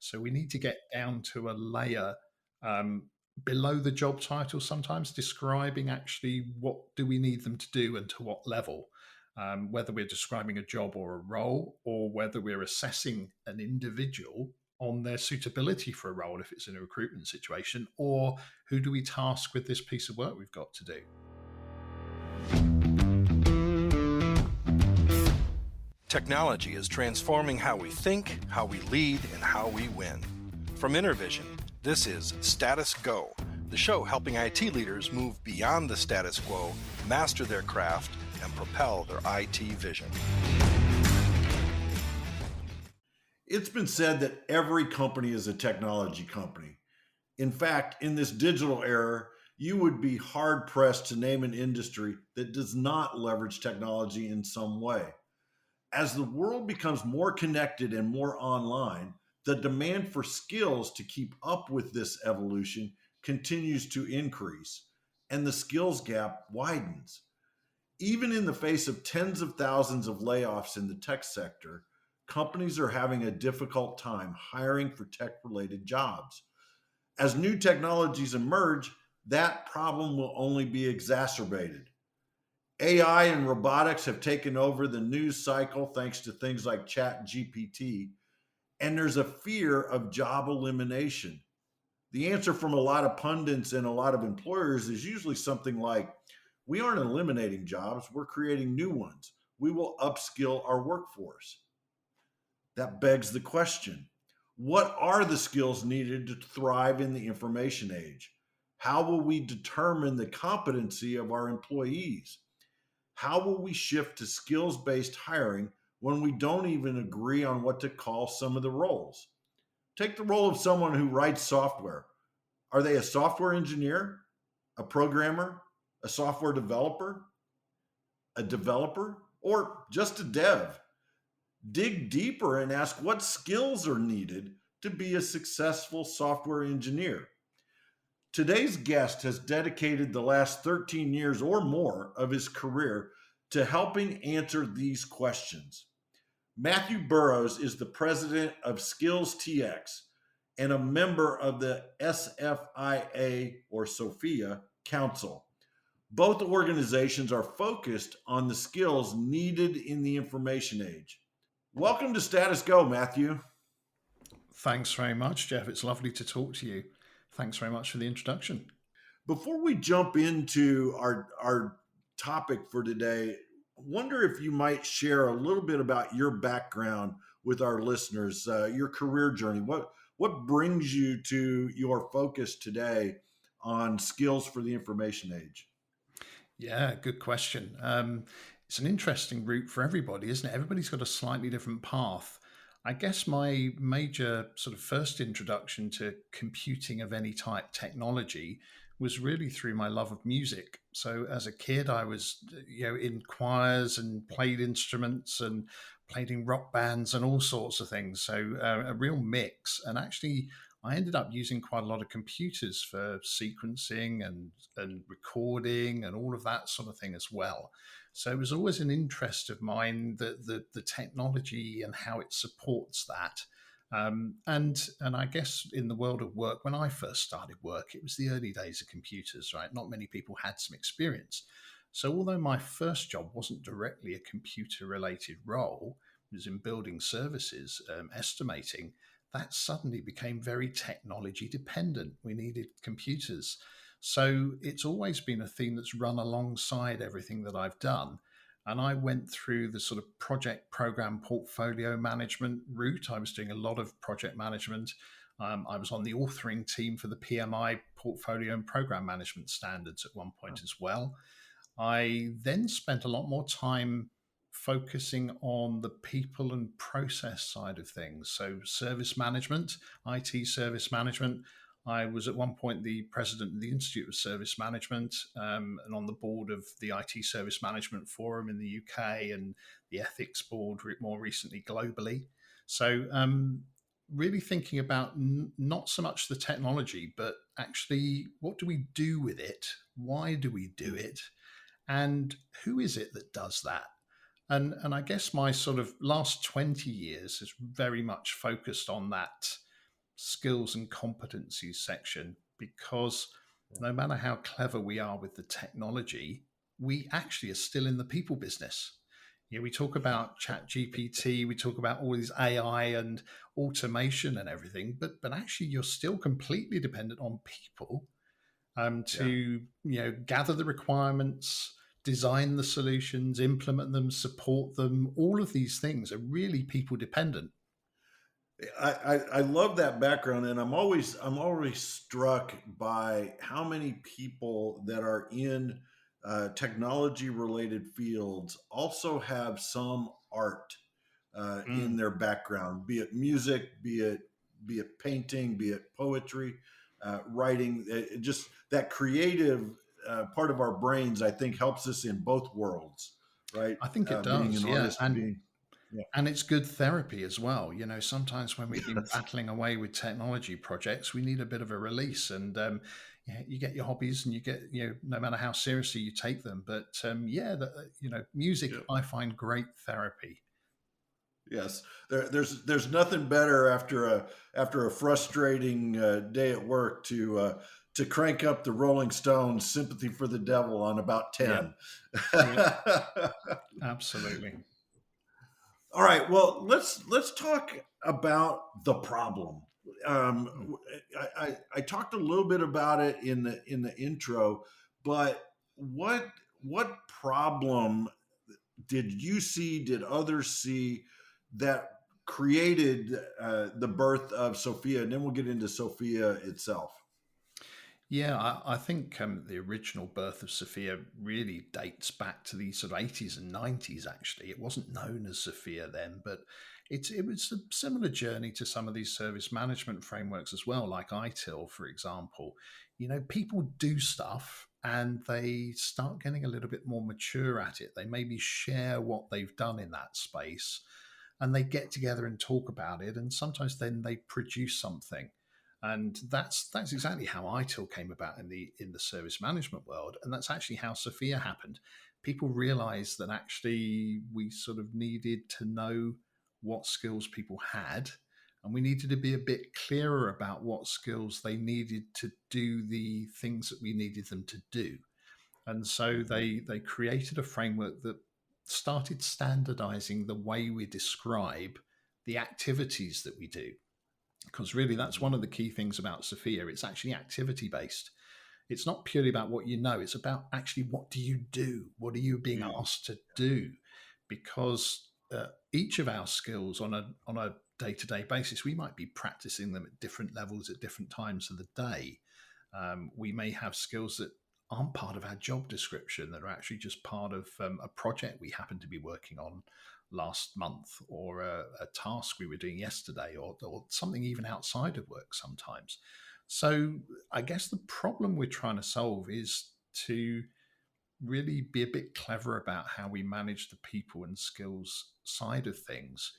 So we need to get down to a layer um, below the job title, sometimes describing actually what do we need them to do and to what level. Whether we're describing a job or a role, or whether we're assessing an individual on their suitability for a role if it's in a recruitment situation, or who do we task with this piece of work we've got to do. Technology is transforming how we think, how we lead, and how we win. From InterVision, this is Status Go, the show helping IT leaders move beyond the status quo, master their craft, and propel their IT vision. It's been said that every company is a technology company. In fact, in this digital era, you would be hard pressed to name an industry that does not leverage technology in some way. As the world becomes more connected and more online, the demand for skills to keep up with this evolution continues to increase, and the skills gap widens. Even in the face of tens of thousands of layoffs in the tech sector, companies are having a difficult time hiring for tech-related jobs. As new technologies emerge, that problem will only be exacerbated. AI and robotics have taken over the news cycle thanks to things like ChatGPT, and there's a fear of job elimination. The answer from a lot of pundits and a lot of employers is usually something like, we aren't eliminating jobs, we're creating new ones. We will upskill our workforce. That begs the question, what are the skills needed to thrive in the information age? How will we determine the competency of our employees? How will we shift to skills-based hiring when we don't even agree on what to call some of the roles? Take the role of someone who writes software. Are they a software engineer, a programmer, a software developer, or just a dev? Dig deeper and ask what skills are needed to be a successful software engineer. Today's guest has dedicated the last 13 years or more of his career to helping answer these questions. Matthew Burrows is the president of SkillsTX and a member of the SFIA or SFIA Council. Both organizations are focused on the skills needed in the information age. Welcome to Status Go, Matthew. Thanks very much, Jeff. It's lovely to talk to you. Thanks very much for the introduction. Before we jump into our topic for today, I wonder if you might share a little bit about your background with our listeners, your career journey. What brings you to your focus today on skills for the information age? Yeah, good question. It's an interesting route for everybody, isn't it? Everybody's got a slightly different path. I guess my major sort of first introduction to computing of any type technology was really through my love of music. So as a kid, I was, in choirs and played instruments and played in rock bands and all sorts of things. So a real mix. And actually, I ended up using quite a lot of computers for sequencing and recording and all of that sort of thing as well. So it was always an interest of mine, the technology and how it supports that. And I guess in the world of work, when I first started work, it was the early days of computers, right? Not many people had some experience. So although my first job wasn't directly a computer-related role, it was in building services, estimating, that suddenly became very technology dependent. We needed computers. So it's always been a theme that's run alongside everything that I've done. And I went through the sort of project program portfolio management route. I was doing a lot of project management. I was on the authoring team for the PMI portfolio and program management standards at one point as well. I then spent a lot more time focusing on the people and process side of things. So service management, IT service management. I was at one point the president of the Institute of Service Management and on the board of the IT Service Management Forum in the UK and the Ethics Board more recently globally. So really thinking about not so much the technology, but actually what do we do with it? Why do we do it? And who is it that does that? And I guess my sort of last 20 years is very much focused on that skills and competencies section, because no matter how clever we are with the technology, we actually are still in the people business. We talk about chat GPT, we talk about all these AI and automation and everything, but actually you're still completely dependent on people to gather the requirements, design the solutions, implement them, support them. All of these things are really people dependent. I love that background, and I'm always struck by how many people that are in technology related fields also have some art in their background, be it music, be it painting, be it poetry, writing. Just that creative part of our brains, I think, helps us in both worlds, right? I think it Being does, an yeah. artist, And being yeah. and it's good therapy as well. Sometimes when we've been battling away with technology projects, we need a bit of a release. And you get your hobbies, and you get no matter how seriously you take them. But music Yeah. I find great therapy. Yes, there's nothing better after a frustrating day at work to crank up the Rolling Stones' "Sympathy for the Devil" on about Yeah, 10. yeah, absolutely. All right, well let's talk about the problem. Mm. I talked a little bit about it in the intro, but what problem did you see? Did others see that created the birth of SFIA? And then we'll get into SFIA itself. Yeah, I think the original birth of SFIA really dates back to the sort of 80s and 90s, actually. It wasn't known as SFIA then, but it was a similar journey to some of these service management frameworks as well, like ITIL, for example. People do stuff and they start getting a little bit more mature at it. They maybe share what they've done in that space and they get together and talk about it. And sometimes then they produce something. And that's exactly how ITIL came about in the service management world, and that's actually how SFIA happened. People realized that actually we sort of needed to know what skills people had, and we needed to be a bit clearer about what skills they needed to do the things that we needed them to do. And so they created a framework that started standardizing the way we describe the activities that we do, because really that's one of the key things about SFIA. It's actually activity based. It's not purely about what you know. It's about actually what do you do? What are you being asked to do? Because each of our skills on a day-to-day basis, we might be practicing them at different levels at different times of the day. We may have skills that aren't part of our job description, that are actually just part of a project we happen to be working on last month, or a task we were doing yesterday, or something even outside of work sometimes. So I guess the problem we're trying to solve is to really be a bit clever about how we manage the people and skills side of things.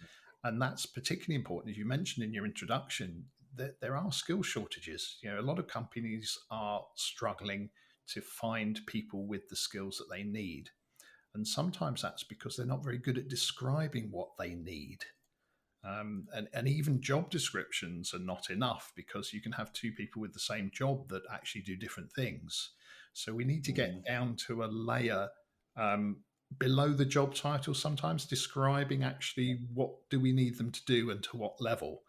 And that's particularly important, as you mentioned in your introduction, that there are skill shortages. A lot of companies are struggling to find people with the skills that they need. And sometimes that's because they're not very good at describing what they need. And even job descriptions are not enough, because you can have two people with the same job that actually do different things. So we need to get down to a layer below the job title, sometimes describing actually what do we need them to do and to what level.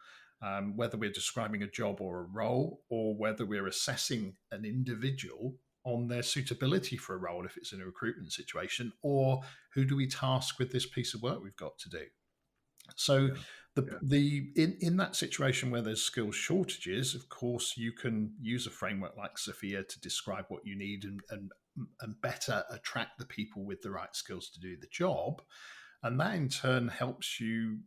Whether we're describing a job or a role, or whether we're assessing an individual on their suitability for a role if it's in a recruitment situation, or who do we task with this piece of work we've got to do. So in that situation where there's skill shortages, of course, you can use a framework like SFIA to describe what you need and better attract the people with the right skills to do the job. And that in turn helps you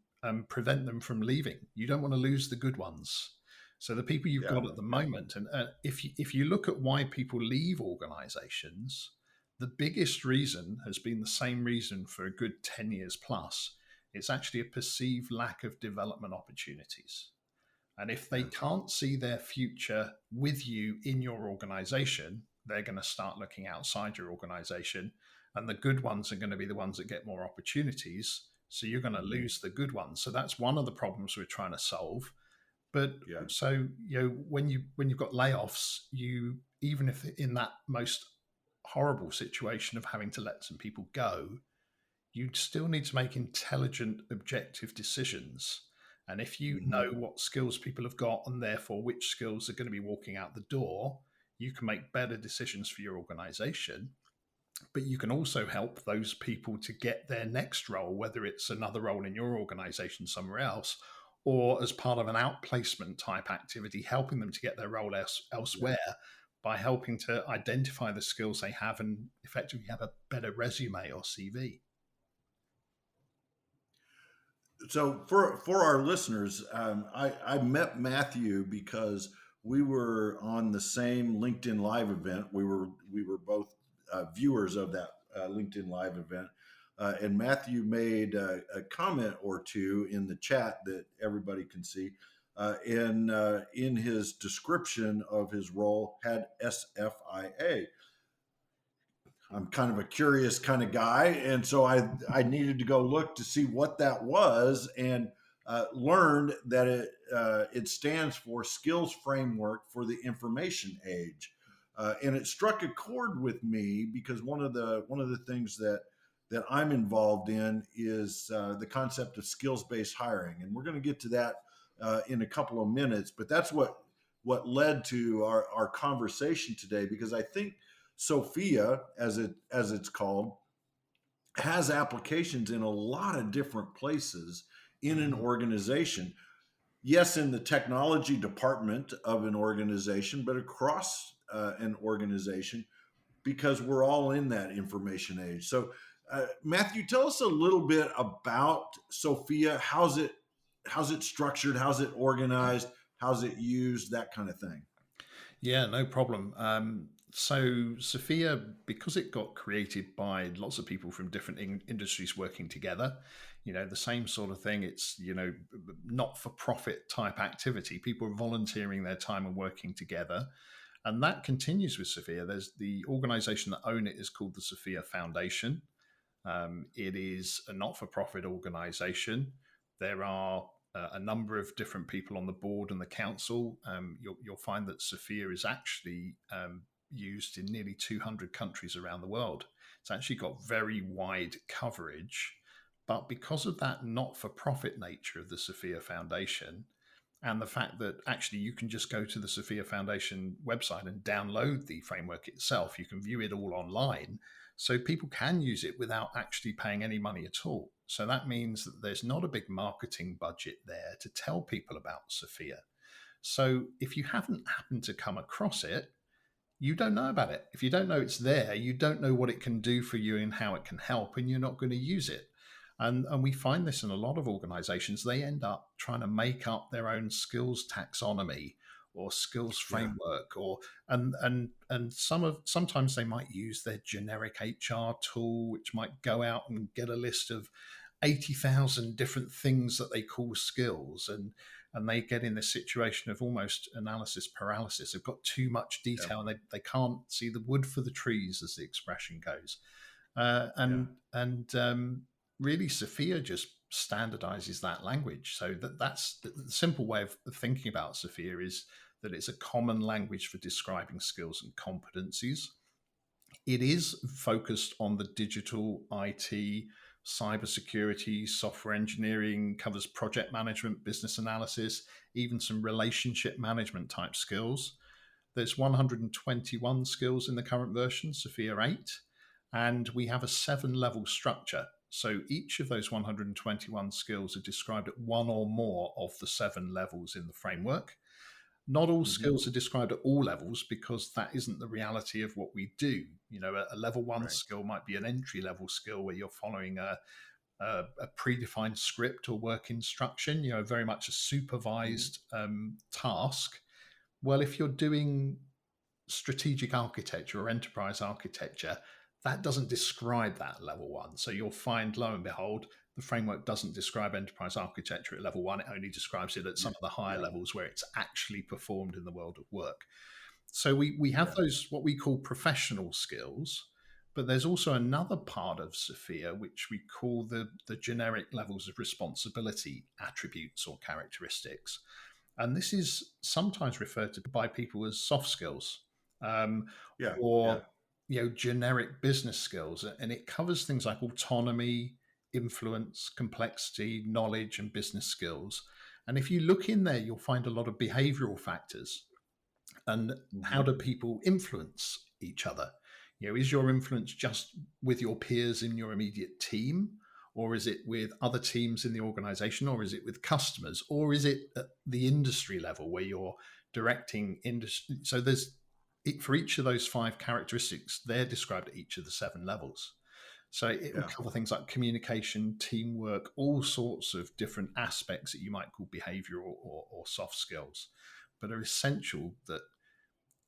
prevent them from leaving. You don't want to lose the good ones. So the people you've got at the moment, and if you look at why people leave organizations, the biggest reason has been the same reason for a good 10 years plus. It's actually a perceived lack of development opportunities. And if they can't see their future with you in your organization, they're going to start looking outside your organization. And the good ones are going to be the ones that get more opportunities. So you're going to lose the good ones. So that's one of the problems we're trying to solve. But Yeah. so when you've got layoffs, you even if in that most horrible situation of having to let some people go, you still need to make intelligent, objective decisions. And if you Hmm. know what skills people have got and therefore which skills are going to be walking out the door, you can make better decisions for your organization. But you can also help those people to get their next role, whether it's another role in your organization somewhere else, or as part of an outplacement type activity, helping them to get their role Yeah. elsewhere by helping to identify the skills they have and effectively have a better resume or CV. So for our listeners, I met Matthew because we were on the same LinkedIn Live event. We were both viewers of that LinkedIn Live event, and Matthew made a comment or two in the chat that everybody can see. In his description of his role had SFIA. I'm kind of a curious kind of guy, and so I needed to go look to see what that was, and learned that it stands for Skills Framework for the Information Age, and it struck a chord with me because one of the things that I'm involved in is the concept of skills based hiring, and we're going to get to that in a couple of minutes. But that's what led to our conversation today, because I think SFIA, as it's called, has applications in a lot of different places in an Mhm. organization. Yes, in the technology department of an organization, but across an organization, because we're all in that information age. So, Matthew, tell us a little bit about SFIA. How's it structured? How's it organized? How's it used? That kind of thing. Yeah, no problem. So Sophia, because it got created by lots of people from different industries working together, the same sort of thing. It's, not for profit type activity. People are volunteering their time and working together. And that continues with Sophia. There's the organization that own it is called the Sophia Foundation. It is a not for profit organization. There are a number of different people on the board and the council. You'll find that Sophia is actually used in nearly 200 countries around the world. It's actually got very wide coverage. But because of that not for profit nature of the Sophia Foundation, and the fact that actually you can just go to the Sophia Foundation website and download the framework itself, you can view it all online. So people can use it without actually paying any money at all. So that means that there's not a big marketing budget there to tell people about Sophia. So if you haven't happened to come across it, you don't know about it. If you don't know it's there, you don't know what it can do for you and how it can help, and you're not going to use it. And we find this in a lot of organizations. They end up trying to make up their own skills taxonomy or skills Yeah. framework, or and sometimes they might use their generic HR tool, which might go out and get a list of 80,000 different things that they call skills, and they get in this situation of almost analysis paralysis. They've got too much Yeah. detail and they can't see the wood for the trees, as the expression goes. Yeah. And really, Sophia just standardizes that language. So that's the simple way of thinking about Sophia is that it's a common language for describing skills and competencies. It is focused on the digital IT, cybersecurity, software engineering, covers project management, business analysis, even some relationship management type skills. There's 121 skills in the current version, Sophia 8, and we have a 7-level structure. So each of those 121 skills are described at one or more of the 7 levels in the framework. Not all Hmm. skills are described at all levels because that isn't the reality of what we do. A level one Right. skill might be an entry level skill where you're following a predefined script or work instruction, very much a Hmm. supervised task. Well, if you're doing strategic architecture or enterprise architecture, that doesn't describe that level one. So you'll find, lo and behold, the framework doesn't describe enterprise architecture at level one. It only describes it at Yeah. some of the higher Yeah. levels where it's actually performed in the world of work. So we have Yeah. those, what we call professional skills, but there's also another part of Sophia which we call the generic levels of responsibility attributes or characteristics. And this is sometimes referred to by people as soft skills, um, Yeah. Yeah. or generic business skills, and it covers things like autonomy, influence, complexity, knowledge, and business skills. And if you look in there, you'll find a lot of behavioral factors. And how Hmm. do people influence each other? Is your influence just with your peers in your immediate team, or is it with other teams in the organization, or is it with customers, or is it at the industry level where you're directing industry? So there's for each of those five characteristics, they're described at each of the seven levels. So it will Yeah. cover things like communication, teamwork, all sorts of different aspects that you might call behavioral or soft skills, but are essential that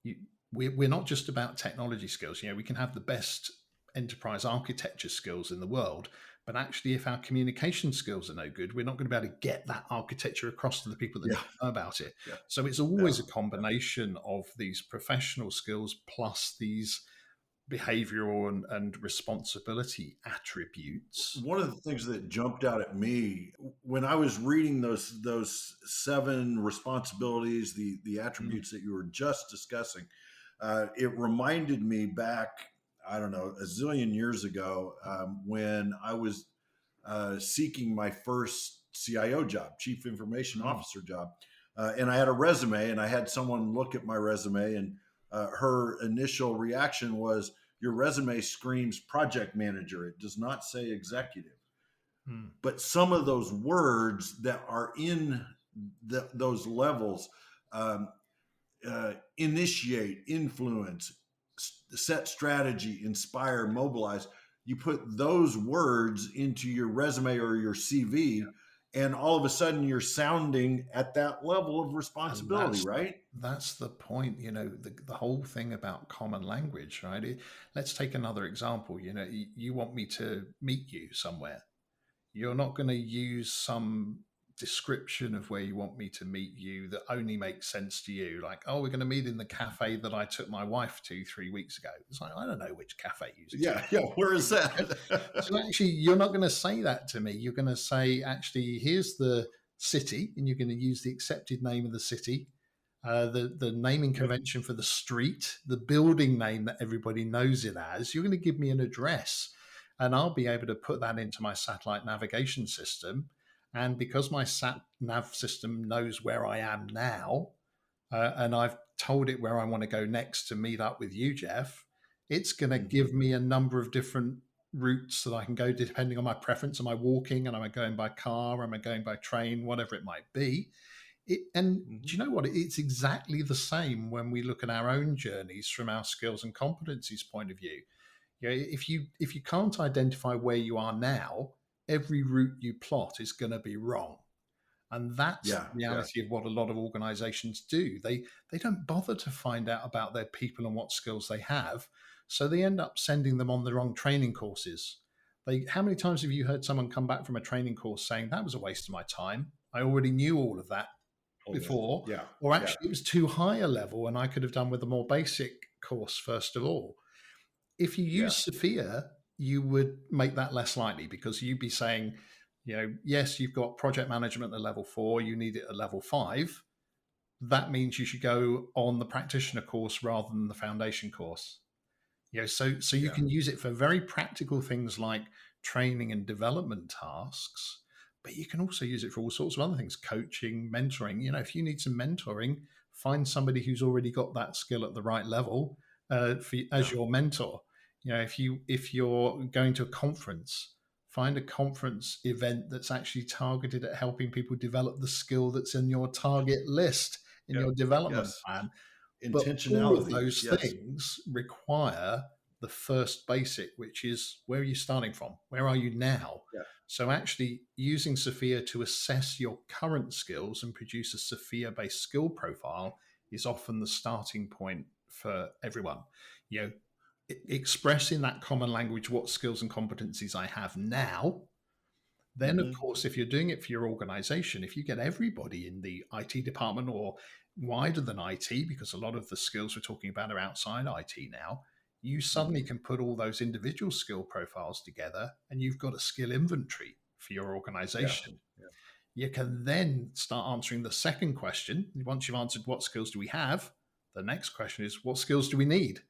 you, we're not just about technology skills. We can have the best enterprise architecture skills in the world, but actually, if our communication skills are no good, we're not going to be able to get that architecture across to the people that need Yeah. to know about it. Yeah. So it's Yeah. always a combination of these professional skills plus these behavioral and responsibility attributes. One of the things that jumped out at me when I was reading those seven responsibilities, the Mm, attributes that you were just discussing, it reminded me back, I don't know, a zillion years ago, when I was seeking my first CIO job, Chief Information mm, Officer job, and I had a resume, and I had someone look at my resume, and her initial reaction was, your resume screams project manager. It does not say executive. mm. But some of those words that are in those levels, um, initiate, influence, set strategy, inspire, mobilize. You put those words into your resume or your CV, and all of a sudden you're sounding at that level of And responsibility, right? that's the point, the whole thing about common language, right? Let's take another example. You want me to meet you somewhere. You're not going to use some description of where you want me to meet you that only makes sense to you. Like, oh, we're going to meet in the cafe that I took my wife to 3 weeks ago. It's like, I don't know which cafe you Yeah, yeah. Where is that? so actually, you're not going to say that to me. You're going to say, actually, here's the city, and you're going to use the accepted name of the city, the naming Yep. convention for the street, the building name that everybody knows it as. You're going to give me an address, and I'll be able to put that into my satellite navigation system. And because my sat nav system knows where I am now, and I've told it where I want to go next to meet up with you, Jeff, it's going to Mhm. give me a number of different routes that I can go depending on my preference. Am I walking? And am I going by car? Am I going by train? Whatever it might be. And do Mhm. you know what? It's exactly the same when we look at our own journeys from our skills and competencies point of view. If you can't identify where you are now, every route you plot is going to be wrong. And that's the Yeah, yeah. reality of what a lot of organizations do. They don't bother to find out about their people and what skills they have. So they end up sending them on the wrong training courses. How many times have you heard someone come back from a training course saying, that was a waste of my time? I already knew all of that Oh, yeah. before. Yeah, Or yeah, actually, it was too high a level and I could have done with a more basic course first of all. If you yeah, use SFIA, you would make that less likely because you'd be saying, yes, you've got project management at level 4, you need it at level 5. That means you should go on the practitioner course rather than the foundation course. So you yeah, can use it for very practical things like training and development tasks, but you can also use it for all sorts of other things, coaching, mentoring. If you need some mentoring, find somebody who's already got that skill at the right level as yeah, your mentor. If you're going to a conference, find a conference event that's actually targeted at helping people develop the skill that's in your target list in yeah. your development Yes. plan. But all of Intentionality. those Yes. things require the first basic, which is, where are you starting from? Where are you now? Yeah. So actually using SFIA to assess your current skills and produce a SFIA based skill profile is often the starting point for everyone. Express in that common language what skills and competencies I have now. Then, of Hmm. course, if you're doing it for your organization, if you get everybody in the IT department or wider than IT, because a lot of the skills we're talking about are outside IT now, you suddenly Hmm. can put all those individual skill profiles together and you've got a skill inventory for your Yeah. organization. Yeah. You can then start answering the second question. Once you've answered what skills do we have, the next question is what skills do we need?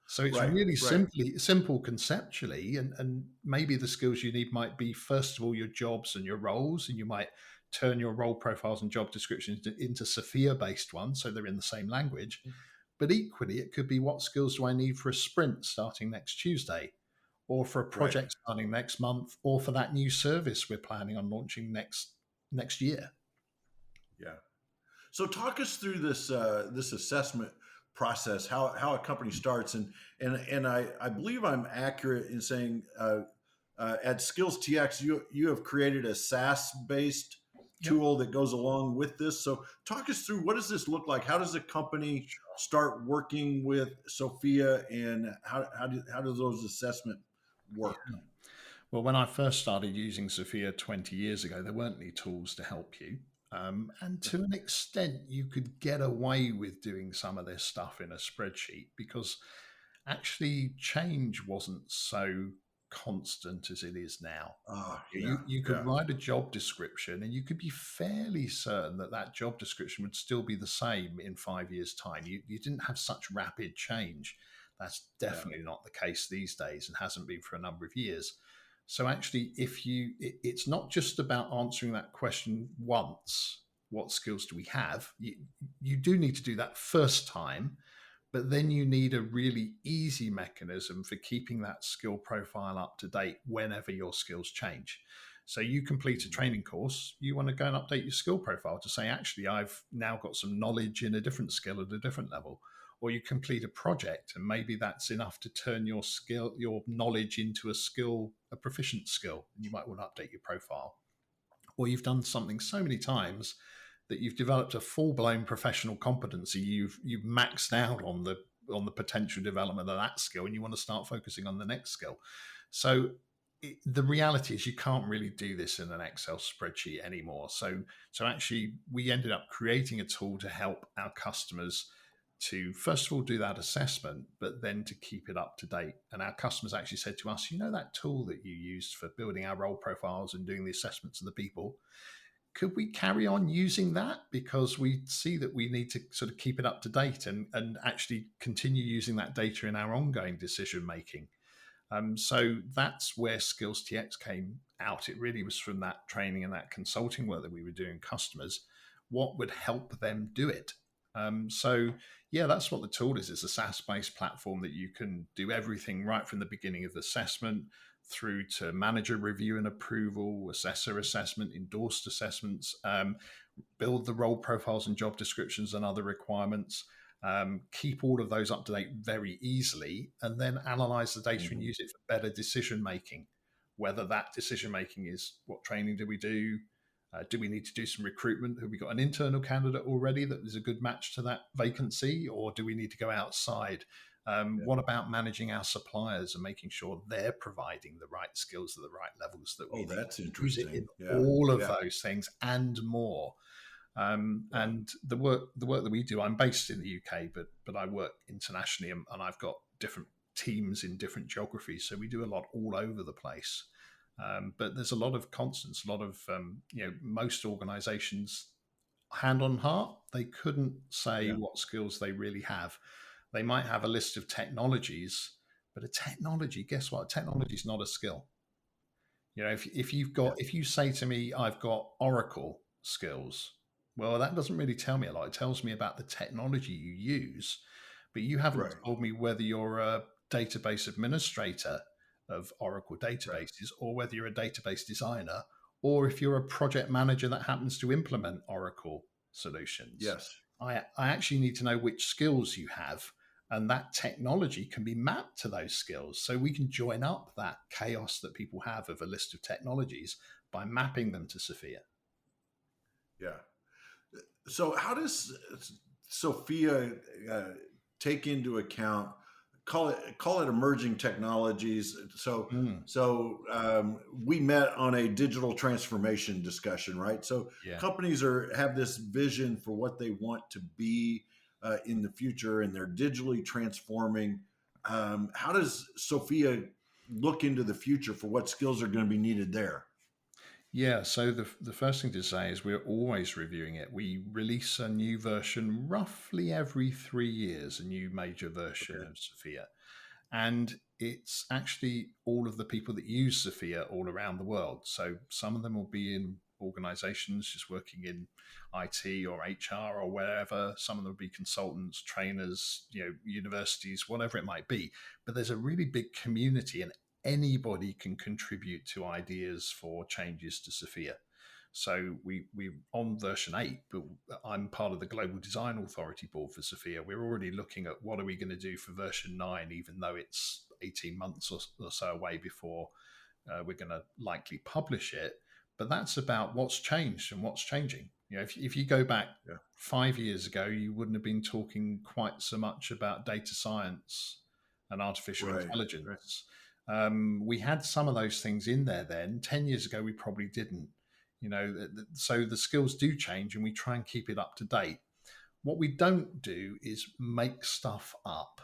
So it's Right, really right. simple conceptually, and maybe the skills you need might be first of all your jobs and your roles, and you might turn your role profiles and job descriptions into SFIA based ones, so they're in the same language. But equally, it could be what skills do I need for a sprint starting next Tuesday, or for a Right. project starting next month, or for that new service we're planning on launching next year. Yeah. So talk us through this assessment process, how a company starts, and I believe I'm accurate in saying at SkillsTX you have created a SaaS based Yep. tool that goes along with this. So talk us through, what does this look like? How does a company start working with SFIA, and how do those assessment work? Yeah. Well, when I first started using SFIA 20 years ago, there weren't any tools to help you. And to an extent, you could get away with doing some of this stuff in a spreadsheet because actually change wasn't so constant as it is now. Ah, yeah, You could yeah, write a job description and you could be fairly certain that that job description would still be the same in 5 years' time. You didn't have such rapid change. That's yeah. definitely not the case these days and hasn't been for a number of years. So actually, it's not just about answering that question once, what skills do we have? You do need to do that first time, but then you need a really easy mechanism for keeping that skill profile up to date whenever your skills change. So you complete a Mhm. training course, you want to go and update your skill profile to say, actually, I've now got some knowledge in a different skill at a different level. Or you complete a project and maybe that's enough to turn your skill, your knowledge into a skill, a proficient skill. And you might want to update your profile. Or you've done something so many times that you've developed a full-blown professional competency. You've maxed out on the potential development of that skill, and you want to start focusing on the next skill. So the reality is you can't really do this in an Excel spreadsheet anymore. So actually, we ended up creating a tool to help our customers to first of all do that assessment, but then to keep it up to date. And our customers actually said to us, you know, that tool that you used for building our role profiles and doing the assessments of the people, could we carry on using that? Because we see that we need to sort of keep it up to date and actually continue using that data in our ongoing decision making. So that's where SkillsTX came out. It really was from that training and that consulting work that we were doing customers. What would help them do it? So yeah, that's what the tool is. It's a SaaS-based platform that you can do everything right from the beginning of the assessment through to manager review and approval, assessor assessment, endorsed assessments, build the role profiles and job descriptions and other requirements, keep all of those up to date very easily, and then analyze the data and Mhm. use it for better decision making. Whether that decision making is what training do we do we need to do some recruitment? Have we got an internal candidate already that is a good match to that vacancy, or do we need to go outside? Yeah. What about managing our suppliers and making sure they're providing the right skills at the right levels that we Oh, need? that's Use it in interesting. Yeah, all of yeah, those things and more. yeah. And the work that we do, I'm based in the UK, but I work internationally, and I've got different teams in different geographies, so we do a lot all over the place. But there's a lot of constants, a lot of most organisations, hand on heart, they couldn't say Yeah. what skills they really have. They might have a list of technologies, but a technology, guess what? A technology is not a skill. You know, Yeah. if you say to me, I've got Oracle skills, well, that doesn't really tell me a lot. It tells me about the technology you use, but you haven't Right. told me whether you're a database administrator of Oracle Right. databases or whether you're a database designer or if you're a project manager that happens to implement Oracle solutions. Yes. I actually need to know which skills you have, and that technology can be mapped to those skills. So we can join up that chaos that people have of a list of technologies by mapping them to SFIA. Yeah. So how does Sophia take into account, call it emerging technologies? So Mm, we met on a digital transformation discussion, right? So yeah. companies have this vision for what they want to be in the future, and they're digitally transforming. How does Sophia look into the future for what skills are going to be needed there? Yeah, so the first thing to say is we're always reviewing it. We release a new version roughly every 3 years, a new major version Okay. of SFIA. And it's actually all of the people that use SFIA all around the world. So some of them will be in organizations just working in IT or HR or wherever. Some of them will be consultants, trainers, universities, whatever it might be. But there's a really big community, and anybody can contribute to ideas for changes to SFIA. So we're on version 8, but I'm part of the Global Design Authority Board for SFIA. We're already looking at what are we going to do for version 9, even though it's 18 months or so away before we're going to likely publish it. But that's about what's changed and what's changing. If you go back Yeah. 5 years ago, you wouldn't have been talking quite so much about data science and artificial Right. Right. intelligence. We had some of those things in there then. 10 years ago, we probably didn't. So the skills do change, and we try and keep it up to date. What we don't do is make stuff up.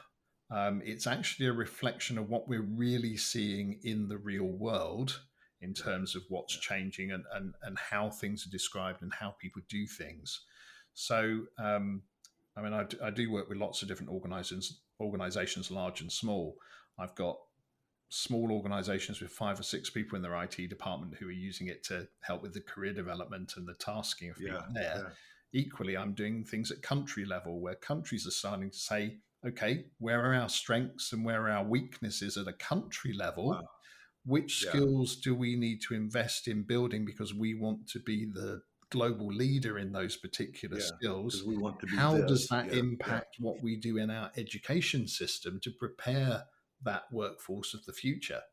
It's actually a reflection of what we're really seeing in the real world in Yeah. terms of what's Yeah. changing and how things are described and how people do things. So, I do work with lots of different organizations, large and small. I've got small organizations with 5 or 6 people in their IT department who are using it to help with the career development and the tasking of people Yeah. there. Yeah. Equally, I'm doing things at country level where countries are starting to say, okay, where are our strengths and where are our weaknesses at a country level? Wow. Which Yeah. skills do we need to invest in building because we want to be the global leader in those particular Yeah. Because skills? we want to be How does this. that Yeah. Yeah. impact what we do in our education system to prepare that workforce of the future?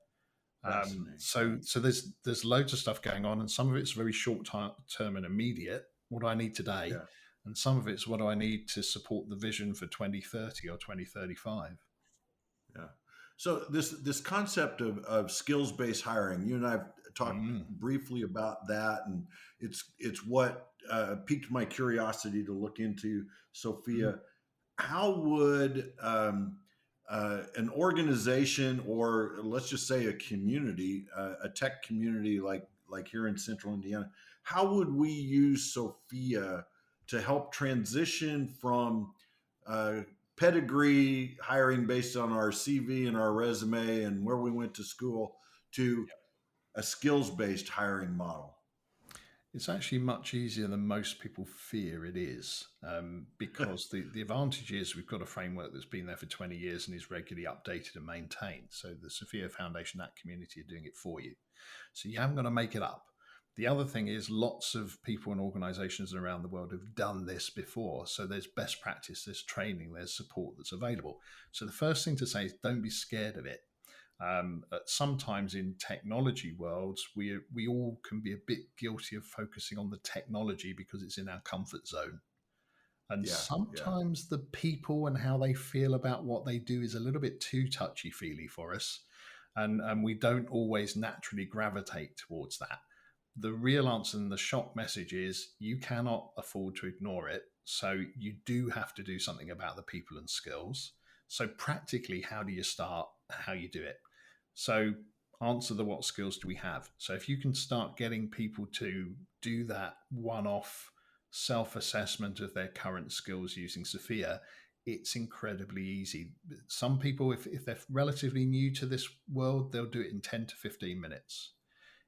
Fascinating. Yeah. So there's loads of stuff going on, and some of it's very short term and immediate. What do I need today? Yeah. And some of it's what do I need to support the vision for 2030 or 2035? Yeah. So this concept of skills based hiring, you and I've talked Mm, briefly about that, and it's what piqued my curiosity to look into mm. Sophia. How would an organization, or let's just say a community, a tech community like here in Central Indiana, how would we use Sophia to help transition from uh, pedigree hiring based on our CV and our resume and where we went to school to a skills based hiring model? It's actually much easier than most people fear it is, because the advantage is we've got a framework that's been there for 20 years and is regularly updated and maintained. So the Sophia Foundation, that community, are doing it for you. So you haven't got to make it up. The other thing is lots of people and organizations around the world have done this before. So there's best practice, there's training, there's support that's available. So the first thing to say is don't be scared of it. Sometimes in technology worlds, we all can be a bit guilty of focusing on the technology because it's in our comfort zone. And Yeah, yeah, sometimes the people and how they feel about what they do is a little bit too touchy feely for us. And we don't always naturally gravitate towards that. The real answer and the shock message is you cannot afford to ignore it. So you do have to do something about the people and skills. So practically, how do you start? How you do it? So answer the what skills do we have? So if you can start getting people to do that one-off self-assessment of their current skills using Sophia, it's incredibly easy. Some people, if they're relatively new to this world, they'll do it in 10 to 15 minutes.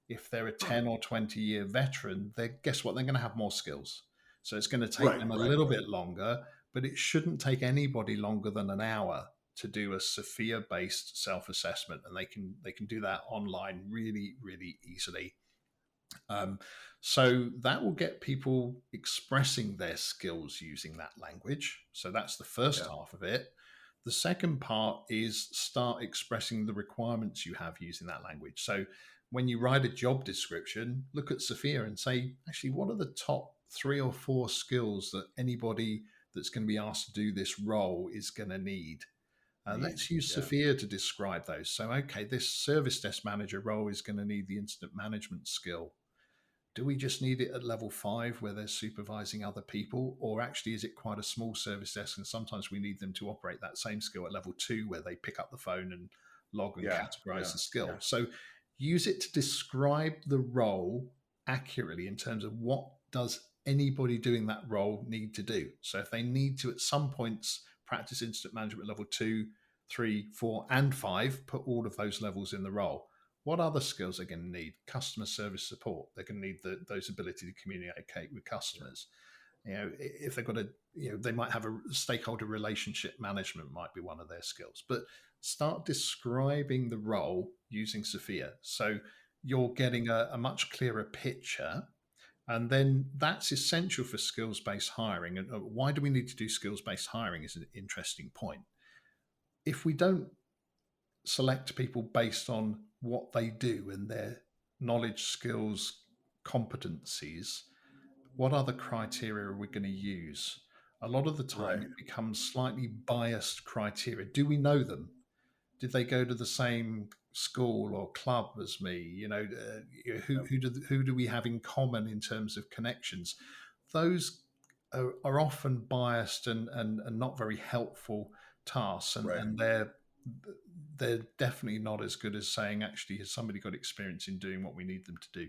If they're a huh. 10 or 20-year veteran, guess what? They're going to have more skills. So it's going to take Right, them a right, little right. bit longer, but it shouldn't take anybody longer than an hour to do a Sophia based self-assessment, and they can do that online really, really easily. um, so that will get people expressing their skills using that language. So that's the first Yeah, half of it. The second part is start expressing the requirements you have using that language. So when you write a job description, look at Sophia and say, actually, what are the top 3 or 4 skills that anybody that's going to be asked to do this role is going to need? need. Let's use Yeah, Sophia to describe those. So, okay, this service desk manager role is going to need the incident management skill. Do we just need it at level 5 where they're supervising other people? Or actually, is it quite a small service desk? And sometimes we need them to operate that same skill at level 2 where they pick up the phone and log and yeah, categorize yeah, the skill. yeah, So use it to describe the role accurately in terms of what does anybody doing that role need to do. So if they need to at some points practice incident management level 2, 3, 4, and 5, put all of those levels in the role. What other skills are going to need? Customer service support. They're going to need those ability to communicate with customers. If they've got they might have a stakeholder relationship management might be one of their skills. But start describing the role using SFIA. So you're getting a much clearer picture. And then that's essential for skills-based hiring. And why do we need to do skills-based hiring is an interesting point. If we don't select people based on what they do and their knowledge, skills, competencies, what other criteria are we going to use? A lot of the time, it becomes slightly biased criteria. Do we know them? Did they go to the same school or club as me? Who do we have in common in terms of connections? Those are often biased and not very helpful tasks, and they're definitely not as good as saying, actually, has somebody got experience in doing what we need them to do?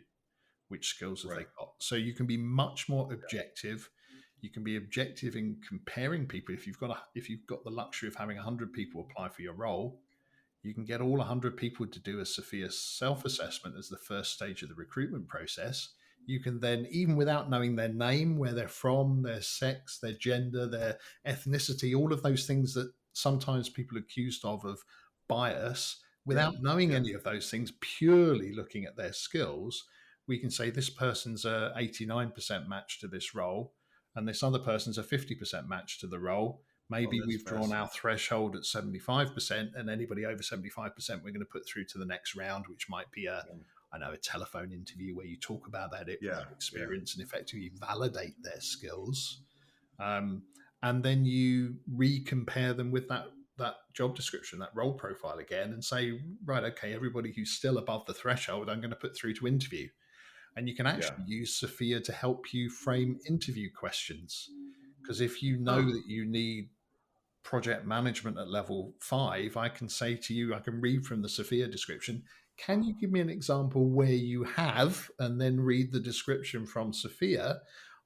Which skills have they got? So you can be much more objective. You can be objective in comparing people. If you've got the luxury of having 100 people apply for your role, you can get all 100 people to do a SFIA self-assessment as the first stage of the recruitment process. You can then, even without knowing their name, where they're from, their sex, their gender, their ethnicity, all of those things that sometimes people are accused of bias, without knowing any of those things, purely looking at their skills, we can say this person's a 89% match to this role, and this other person's a 50% match to the role. Maybe we've drawn our threshold at 75%, and anybody over 75%, we're going to put through to the next round, which might be a telephone interview where you talk about that experience and effectively validate their skills. And then you recompare them with that job description, that role profile again, and say, right, okay, everybody who's still above the threshold, I'm going to put through to interview. And you can actually use SFIA to help you frame interview questions. Because if you know that you need project management at level 5, I can say to you, I can read from the SFIA description, can you give me an example where you have, and then read the description from SFIA?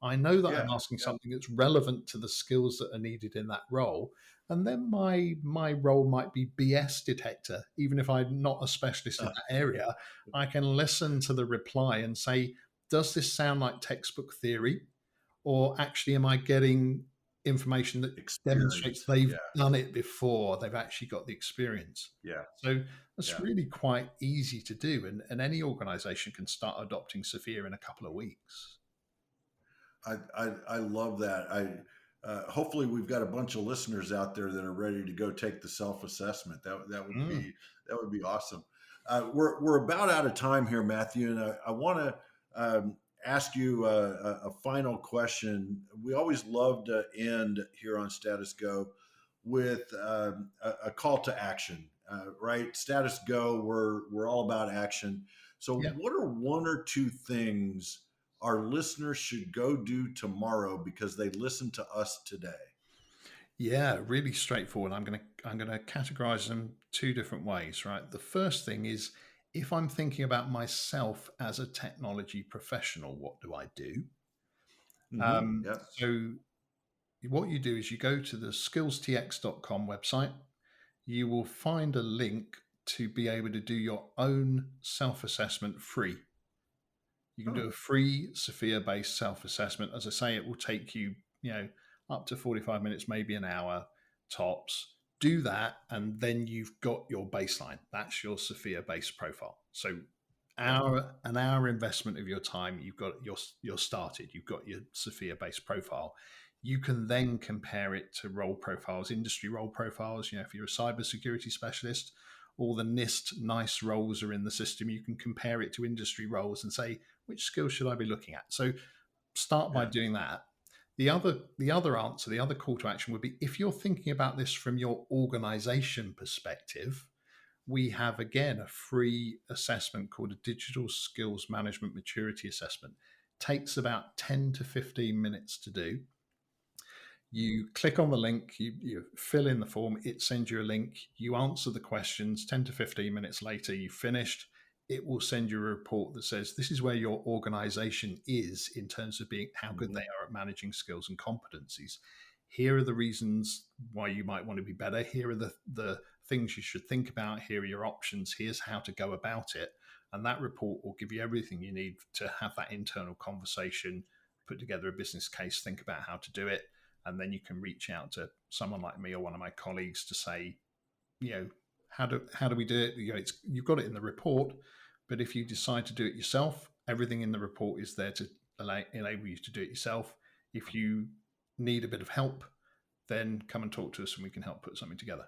I know that I'm asking something that's relevant to the skills that are needed in that role. And then my role might be BS detector. Even if I'm not a specialist in that area, I can listen to the reply and say, does this sound like textbook theory? Or actually, am I getting information that demonstrates they've done it before, they've actually got the experience? So that's really quite easy to do. And any organization can start adopting SFIA in a couple of weeks. I love that. Hopefully we've got a bunch of listeners out there that are ready to go take the self-assessment. That would be awesome. We're about out of time here, Matthew, and I want to ask you a final question. We always love to end here on Status Go with a call to action, right? Status Go, we're all about action. So what are one or two things our listeners should go do tomorrow because they listened to us today? Yeah, really straightforward. I'm going to categorize them two different ways, right? The first thing is, if I'm thinking about myself as a technology professional, what do I do? So what you do is you go to the SkillsTX.com website. You will find a link to be able to do your own self-assessment free. You can do a free SFIA-based self-assessment. As I say, it will take you, up to 45 minutes, maybe an hour tops. Do that, and then you've got your baseline. That's your SFIA-based profile. So an hour investment of your time, you're started. You've got your SFIA-based profile. You can then compare it to role profiles, industry role profiles. If you're a cybersecurity specialist, all the NIST roles are in the system. You can compare it to industry roles and say, which skills should I be looking at? So start by doing that. The other answer, the other call to action would be, if you're thinking about this from your organization perspective, we have, again, a free assessment called a Digital Skills Management Maturity Assessment. Takes about 10 to 15 minutes to do. You click on the link, you fill in the form, it sends you a link, you answer the questions, 10 to 15 minutes later, you've finished. it will send you a report that says this is where your organization is in terms of being how good they are at managing skills and competencies. Here are the reasons why you might want to be better. Here are the things you should think about. Here are your options. Here's how to go about it. And that report will give you everything you need to have that internal conversation, put together a business case, think about how to do it. And then you can reach out to someone like me or one of my colleagues to say, how do we do it? You've got it in the report, but if you decide to do it yourself, everything in the report is there to enable you to do it yourself. If you need a bit of help, then come and talk to us and we can help put something together.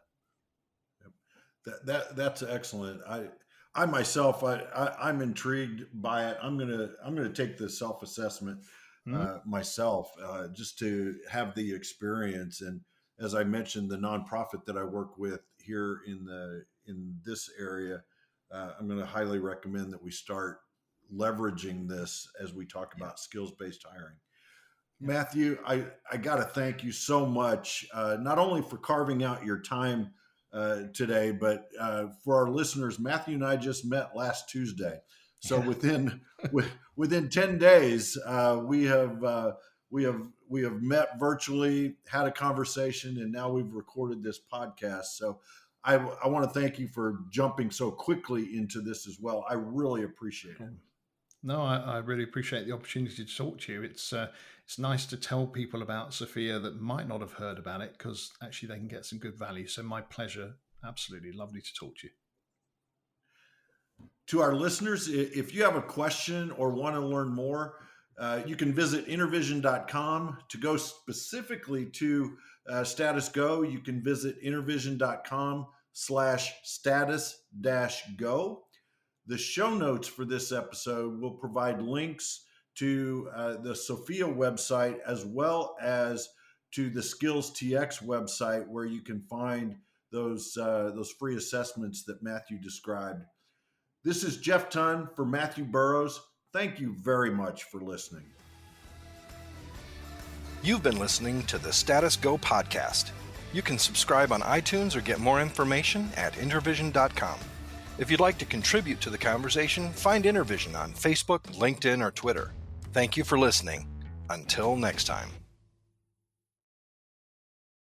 That's excellent. I myself, I'm intrigued by it. I'm gonna take the self-assessment myself, just to have the experience. And as I mentioned, the nonprofit that I work with here in this area, I'm going to highly recommend that we start leveraging this as we talk about skills-based hiring. Matthew, I got to thank you so much, not only for carving out your time today, but for our listeners. Matthew and I just met last Tuesday, so within 10 days, we have met virtually, had a conversation, and now we've recorded this podcast. So I want to thank you for jumping so quickly into this as well. I really appreciate it. No, I really appreciate the opportunity to talk to you. It's nice to tell people about SFIA that might not have heard about it, because actually they can get some good value. So my pleasure. Absolutely lovely to talk to you. To our listeners, if you have a question or want to learn more, you can visit intervision.com. To go specifically to Status Go, you can visit intervision.com/status-go. The show notes for this episode will provide links to the SFIA website, as well as to the SkillsTX website, where you can find those free assessments that Matthew described. This is Jeff Tunn for Matthew Burrows. Thank you very much for listening. You've been listening to the Status Go podcast. You can subscribe on iTunes or get more information at intervision.com. If you'd like to contribute to the conversation, find Intervision on Facebook, LinkedIn, or Twitter. Thank you for listening. Until next time.